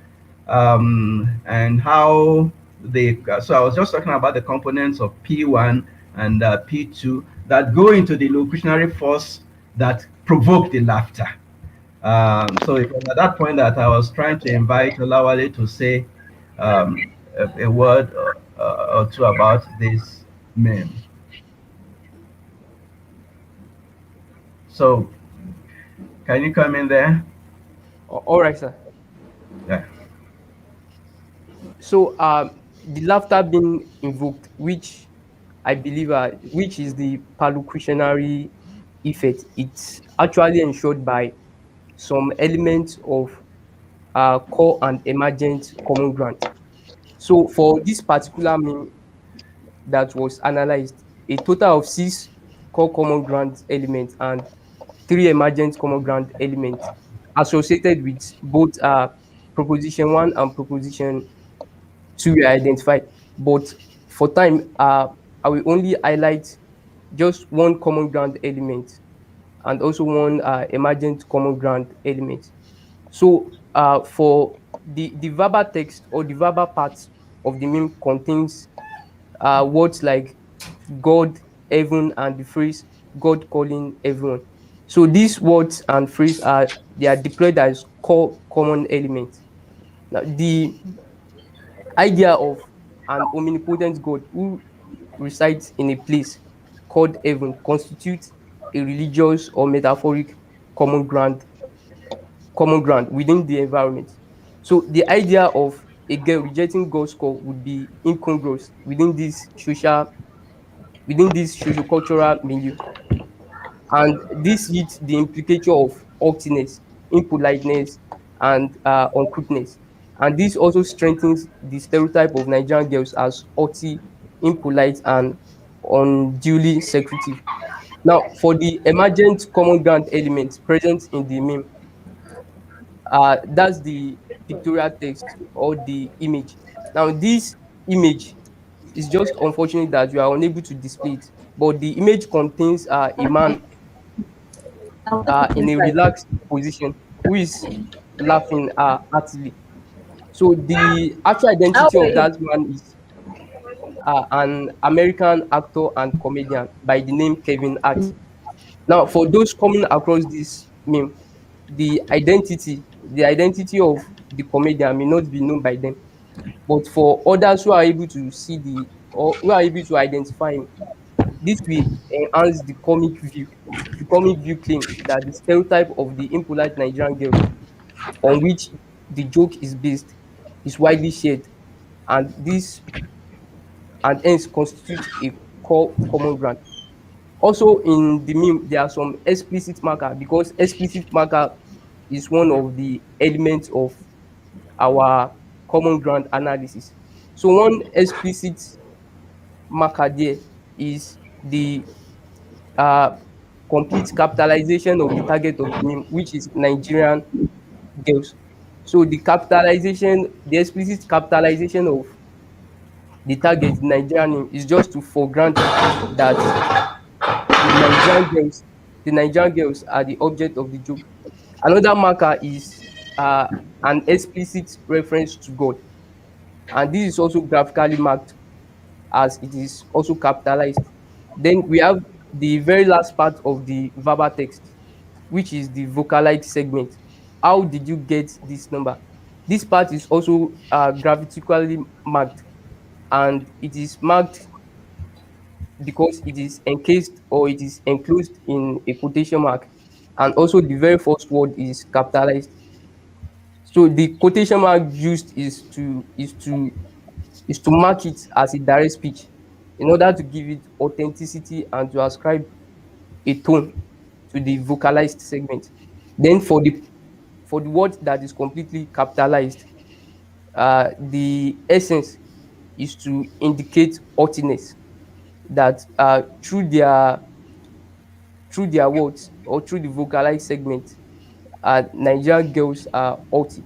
And how they, so I was just talking about the components of P1 and P2 that go into the locutionary force that provoke the laughter. So it was at that point that I was trying to invite Olawale to say a word or two about this meme. So can you come in there? All right, sir. Yeah. So the laughter being invoked, which I believe which is the perlocutionary effect, it's actually ensured by some elements of core and emergent common ground. So for this particular meme that was analyzed, a total of 6 core common ground elements and 3 emergent common ground elements associated with both proposition 1 and proposition 2 were identified. But for time, I will only highlight just one common ground element and also one emergent common ground element. So for the verbal text or the verbal part of the meme contains words like God, heaven, and the phrase God calling everyone. So these words and phrase are deployed as core common elements. Now the idea of an omnipotent God who resides in a place called heaven constitutes a religious or metaphoric common ground within the environment. So the idea of a girl rejecting God's call would be incongruous within this socio-cultural milieu. And this hits the implication of haughtiness, impoliteness, and uncouthness. And this also strengthens the stereotype of Nigerian girls as haughty, impolite, and unduly secretive. Now, for the emergent common ground elements present in the meme, that's the pictorial text or the image. Now, this image is just unfortunate that you are unable to display it, but the image contains a man in a relaxed position who is laughing heartily. So the actual How identity are of you? that man is an American actor and comedian by the name Kevin Hart. Now, for those coming across this meme, the identity of the comedian may not be known by them, but for others who are able to see the or who are able to identify him, this will enhance the comic view claim that the stereotype of the impolite Nigerian girls on which the joke is based is widely shared, and this and hence constitute a core common ground. Also, in the meme, there are some explicit marker because explicit marker is one of the elements of our common ground analysis. So one explicit marker there is the uh, complete capitalization of the target of the meme, which is Nigerian girls. So the explicit capitalization of the target, Nigerian name, is just to foreground that the Nigerian girls, the Nigerian girls are the object of the joke. Another marker is an explicit reference to God, and this is also graphically marked as it is also capitalized. Then we have the very last part of the verbal text, which is the vocalized segment. How did you get this number? This part is also graphically marked, and it is marked because it is encased or it is enclosed in a quotation mark, and also the very first word is capitalized. So the quotation mark used is to mark it as a direct speech in order to give it authenticity and to ascribe a tone to the vocalized segment. Then for the word that is completely capitalized, the essence is to indicate haughtiness, that through their words or through the vocalized segment, Nigerian girls are haughty.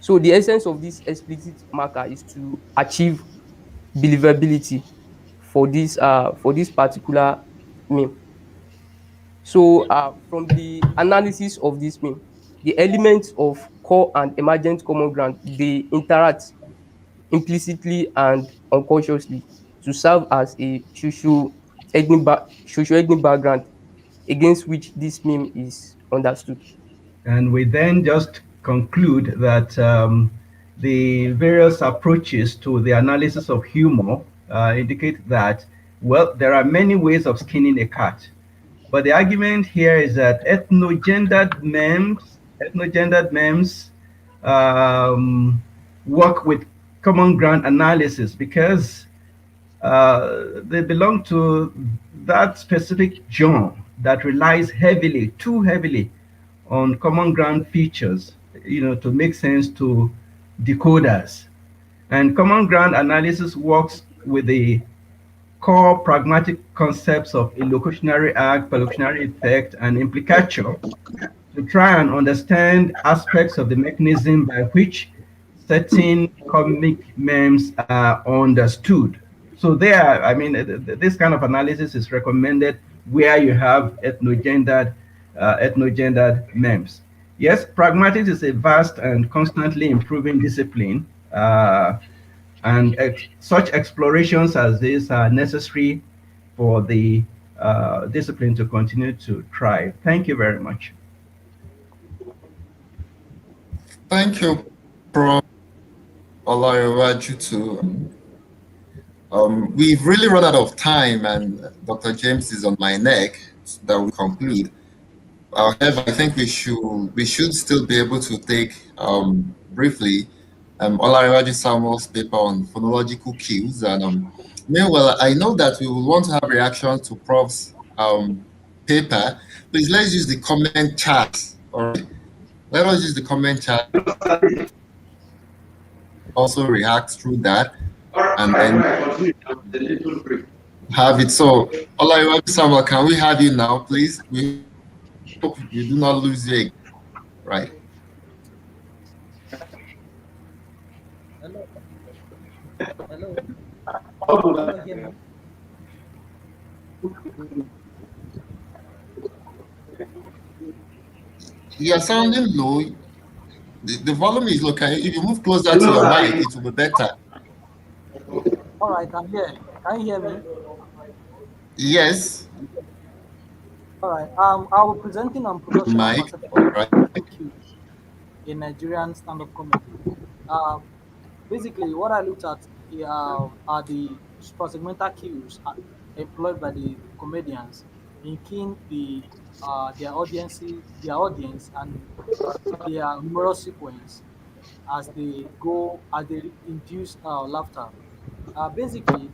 So the essence of this explicit marker is to achieve believability for this particular meme. So from the analysis of this meme, the elements of core and emergent common ground, they interact implicitly and unconsciously to serve as a socio-ethnic background against which this meme is understood. And we then just conclude that the various approaches to the analysis of humor indicate that, well, there are many ways of skinning a cat. But the argument here is that ethnogendered memes um, work with common ground analysis because they belong to that specific genre that relies heavily, too heavily, on common ground features, to make sense to decoders. And common ground analysis works with the core pragmatic concepts of illocutionary act, perlocutionary effect, and implicature to try and understand aspects of the mechanism by which certain comic memes are understood. So there, I mean, this kind of analysis is recommended where you have ethnogendered memes. Yes, pragmatics is a vast and constantly improving discipline, and such explorations as this are necessary for the discipline to continue to thrive. Thank you very much. Thank you, Prof. Olayewaju too. We've really run out of time, and Dr. James is on my neck that we conclude. However, I think we should still be able to take briefly Olarewaju Samuel's paper on phonological cues. And meanwhile, I know that we will want to have reactions to Prof's paper. Please let's use the comment chat. All right. Let us use the comment chat, also react through that, and then have it. So, Olaiwa Samuel, can we have you now, please? We hope we do not lose you again, right? Hello. Hello. Can you hear me? You're sounding low. The volume is low. If you move closer to your mic, it will be better. All right, I'm here. Can you hear me? Yes, All right. I will presenting on production of mic, perceptual right? cues in Nigerian stand-up comedy. Uh, Basically, what I looked at are the segmental cues employed by the comedians in keying their audience, and their humorous sequence as they induce laughter. Basically,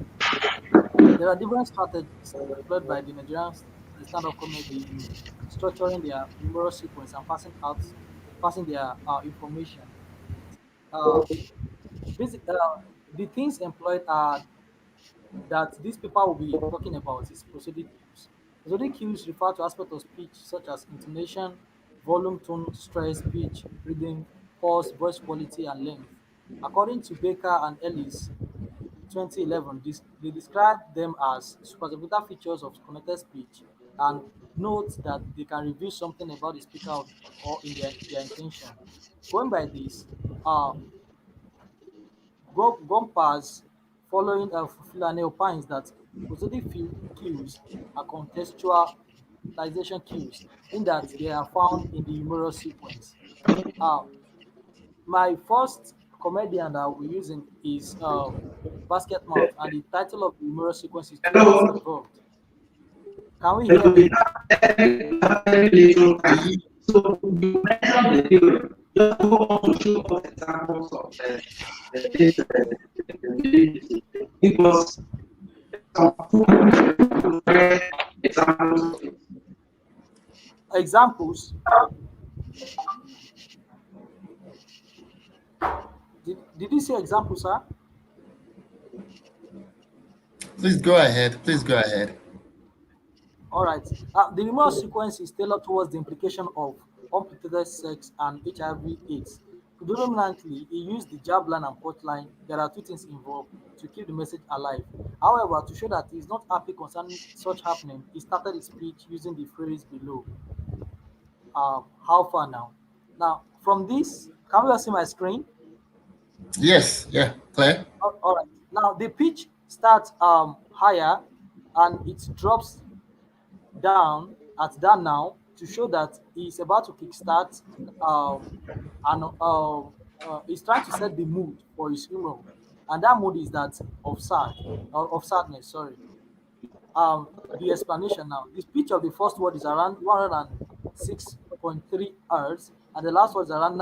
there are different strategies employed by the Nigerian stand-up comedy in structuring their humorous sequence and passing their information. Uh, the things employed are that these people will be talking about is prosodic cues. Prosodic cues refer to aspects of speech such as intonation, volume, tone, stress, pitch, rhythm, pause, voice quality, and length. According to Baker and Ellis, 2011, they describe them as suprasegmental features of connected speech and note that they can reveal something about the speaker or in their intention. Going by this, uh, Gompers, following Fulani, opines that prosodic cues are contextualization cues, in that they are found in the humorous sequence. Uh, my first comedian that we're using is Basket Mouth, and the title of the humorous sequence is Two Words Involved. Can we hear me? So you mentioned the theory. Just go on to show us examples of this because some examples of it. Examples. Did you say examples, sir? Please go ahead. Please go ahead. All right. The humorous sequence is tailored towards the implication of unprotected sex and HIV/AIDS. Predominantly, he used the jab line and punchline. There are two things involved to keep the message alive. However, to show that he is not happy concerning such happening, he started his speech using the phrase below. How far now? Now, from this, can we all see my screen? Yes, yeah, clear. All right. Now, the pitch starts higher and it drops down at that now to show that he's about to kickstart and he's trying to set the mood for his humor, and that mood is that of sadness. Sorry. The explanation now. The pitch of the first word is around 106.3 hertz, and the last word is around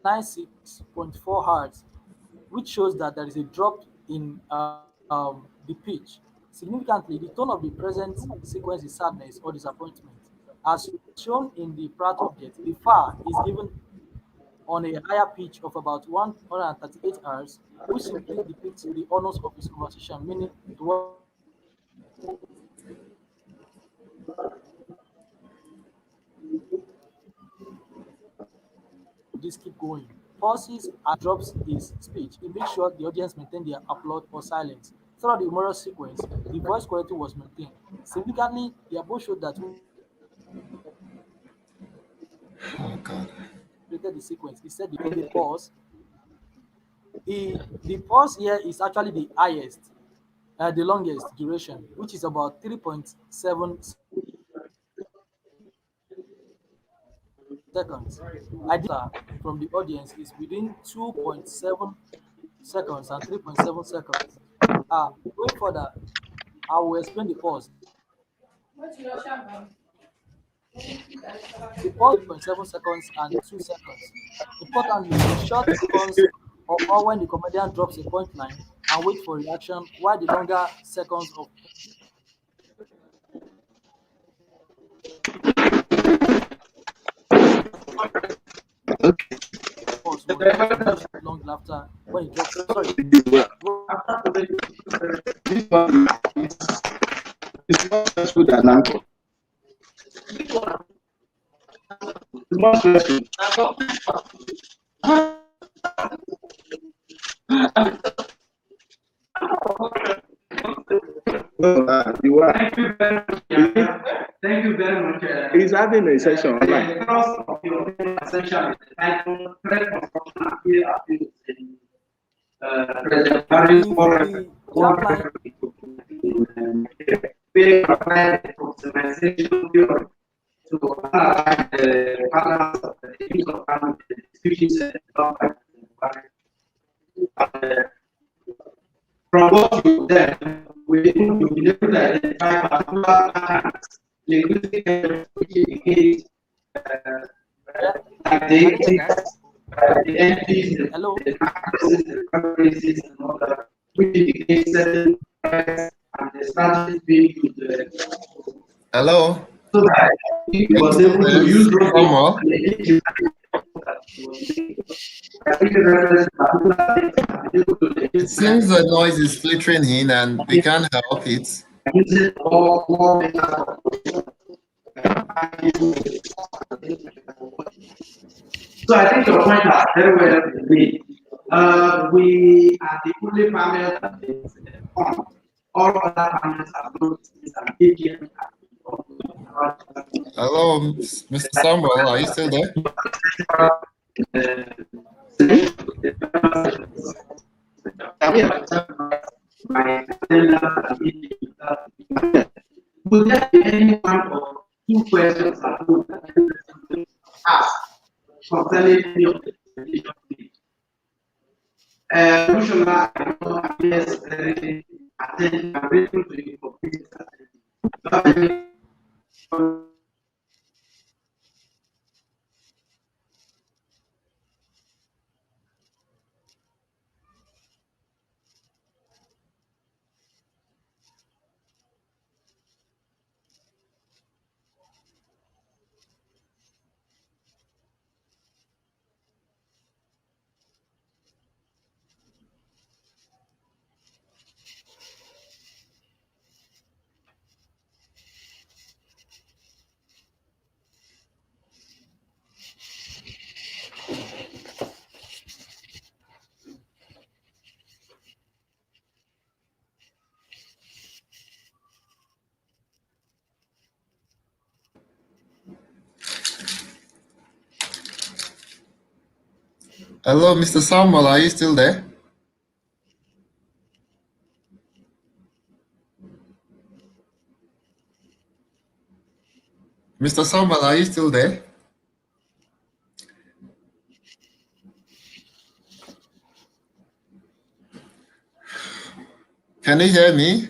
96.4 hertz, which shows that there is a drop in the pitch. Significantly, the tone of the present sequence is sadness or disappointment. As shown in the PrAN object, the fa is given on a higher pitch of about 138 Hz, which simply depicts the honors of his conversation, meaning the words just keep going. Pauses and drops his speech. He makes sure the audience maintain their applaud or silence. Throughout the humorous sequence, the voice quality was maintained. Significantly, the above showed that Oh God. created the sequence. He said the pause. The pause here is actually the highest, the longest duration, which is about 3.7 seconds. Idea from the audience is within 2.7 seconds and 3.7 seconds. Going further, I will explain the pause. The pause 3.7 seconds and 2 seconds. Importantly, the short seconds or when the comedian drops a point line and wait for reaction, while the longer seconds of pause was just long laughter when he dropped. Sorry. It's more stressful than Nanko. It's more stressful. You are. Thank you very much. He's having a session online. To analyze the patterns of the use of species and from what you then we will be able to identify particular patterns linguistic which indicate like the entities, the practices, the preferences, and all that, which indicate certain and the strategies being used. Hello. So that he was able to use Samuel. It seems the noise is filtering in and we can't help it. So I think your point is very well made. We are the only panel that is on. All other panels are not AGM. Hello, Mr. Samuel, are you still there? Would there be any one or two questions that would ask concerning any of the presentation? Commissioner, I know appears very attentive and grateful to you for being attentive. Hello, Mr. Samuel, are you still there? Mr. Samuel, are you still there? Can you hear me?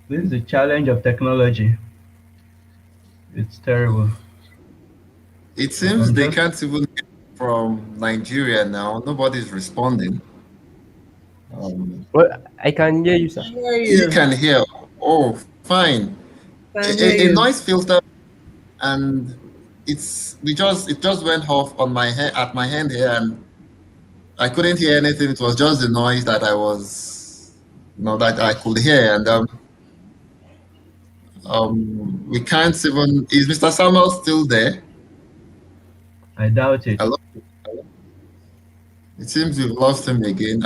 This is the challenge of technology. It's terrible. It seems they can't even get from Nigeria now. Nobody's responding. Well, I can hear you, sir. You can hear. Oh, fine. A noise filter, and it just went off on my head at my hand here, and I couldn't hear anything. It was just the noise that I was, that I could hear, and we can't even. Is Mr. Samuel still there? I doubt it. Hello? It seems we've lost him again.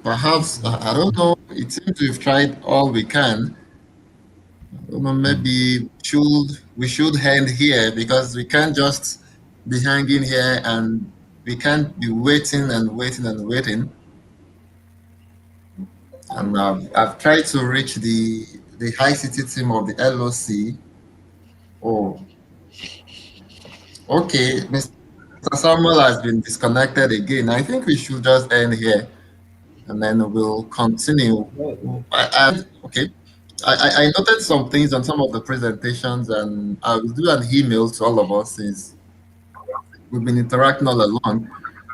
Perhaps, I don't know. It seems we've tried all we can. I don't know, maybe we should end here, because we can't just be hanging here and we can't be waiting and waiting and waiting. And I've tried to reach the high city team of the LOC. Oh, okay. Mr. Samuel has been disconnected again. I think we should just end here, and then we'll continue. Okay. I noted some things on some of the presentations, and I will do an email to all of us since we've been interacting all along.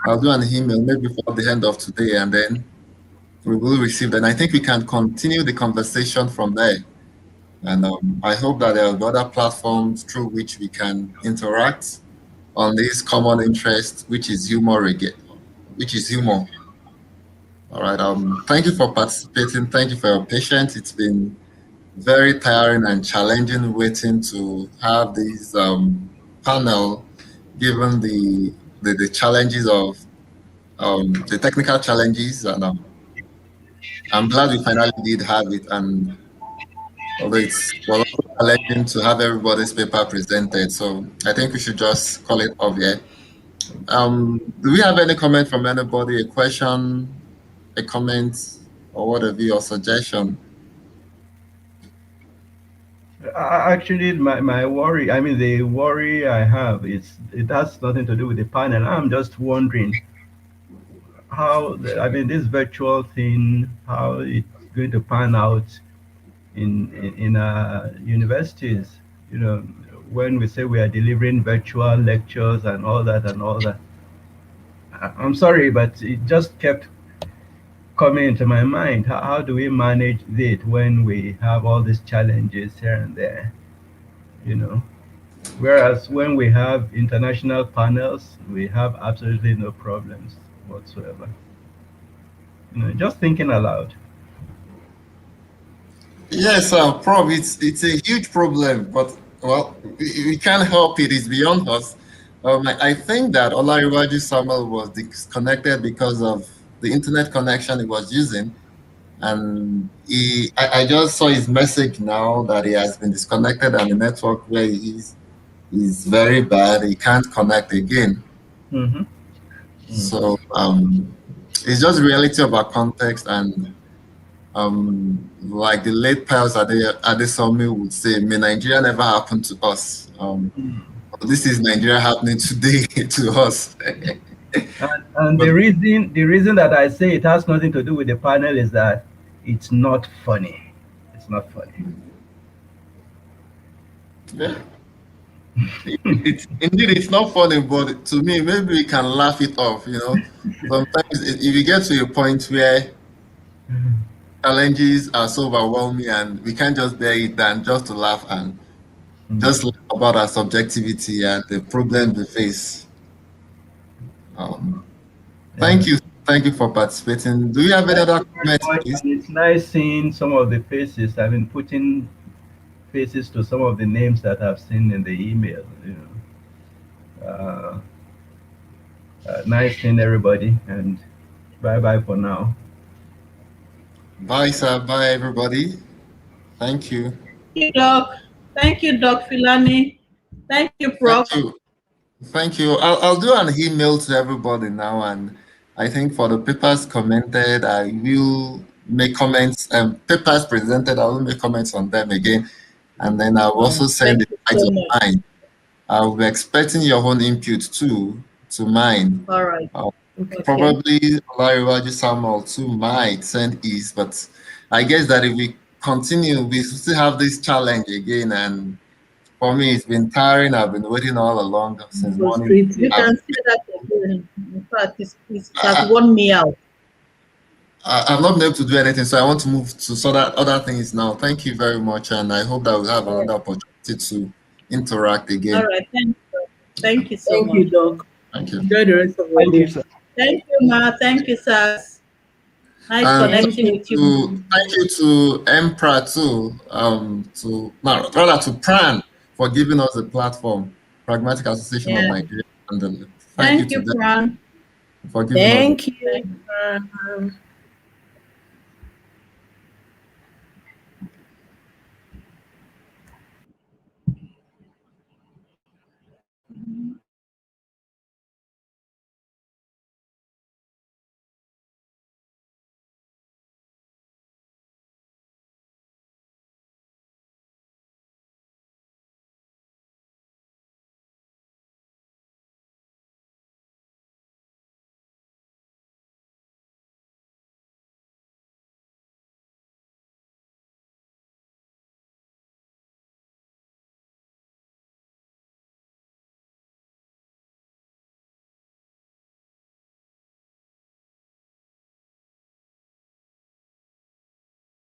I'll do an email maybe before the end of today, and then we will receive that. And I think we can continue the conversation from there. And I hope that there are other platforms through which we can interact on this common interest, which is humor again, which is humor. All right. Thank you for participating. Thank you for your patience. It's been very tiring and challenging waiting to have this panel, given the challenges of the technical challenges, and I'm glad we finally did have it. And although it's was also challenging to have everybody's paper presented, so I think we should just call it off here. Do we have any comment from anybody? A question, a comment, or what have you, or suggestion? Actually, my worry, I mean, the worry I have is it has nothing to do with the panel. I'm just wondering how, I mean, this virtual thing, how it's going to pan out in universities. You know, when we say we are delivering virtual lectures and all that and all that. I'm sorry, but it just kept coming into my mind. How do we manage it when we have all these challenges here and there? You know, whereas when we have international panels, we have absolutely no problems whatsoever. You know, just thinking aloud. Yes, Prof, it's a huge problem, but well, we can't help it. It's beyond us. I think that Olariwaju Samuel was disconnected because of the internet connection he was using, and I just saw his message now that he has been disconnected, and the network where he is very bad. He can't connect again. Mm-hmm. So it's just reality of our context, and like the late Pius Adesomi would say, may Nigeria never happen to us. This is Nigeria happening today to us. And the reason that I say it has nothing to do with the panel is that it's not funny. It's not funny. Yeah. Indeed, it's not funny, but to me, maybe we can laugh it off. You know, sometimes if you get to a point where challenges are so overwhelming and we can't just bear it down just to laugh and just laugh about our subjectivity and the problems we face. Thank you for participating. Do you have any other comments, please? It's nice seeing some of the faces. I mean, putting faces to some of the names that I've seen in the email. You know, nice seeing everybody, and bye for now. Bye, sir. Bye, everybody. Thank you. Thank you, Doc. Thank you, Doc Filani. Thank you, Prof. Thank you. Thank you. I'll do an email to everybody now, and I think for the papers commented, I will make comments, and papers presented, I will make comments on them again, and then I'll also send it to mine. I'll be expecting your own input too to mine. All right. Probably Olariwaju Samuel too might send his, but I guess that if we continue, we still have this challenge again, and for me, it's been tiring. I've been waiting all along since morning. You can see that again. In fact, it has worn me out. I've not been able to do anything, so I want to move to other things now. Thank you very much, and I hope that we'll have another opportunity to interact again. All right, thank you so much. Thank you, Doc. Thank you. Enjoy the rest of your day. Sir. Thank you, Ma. Thank you, sir. Nice connecting with you. Thank you to PrAN too, to PrAN for giving us a platform, Pragmatic Association of Nigeria. And thank you, PrAN. For giving us you.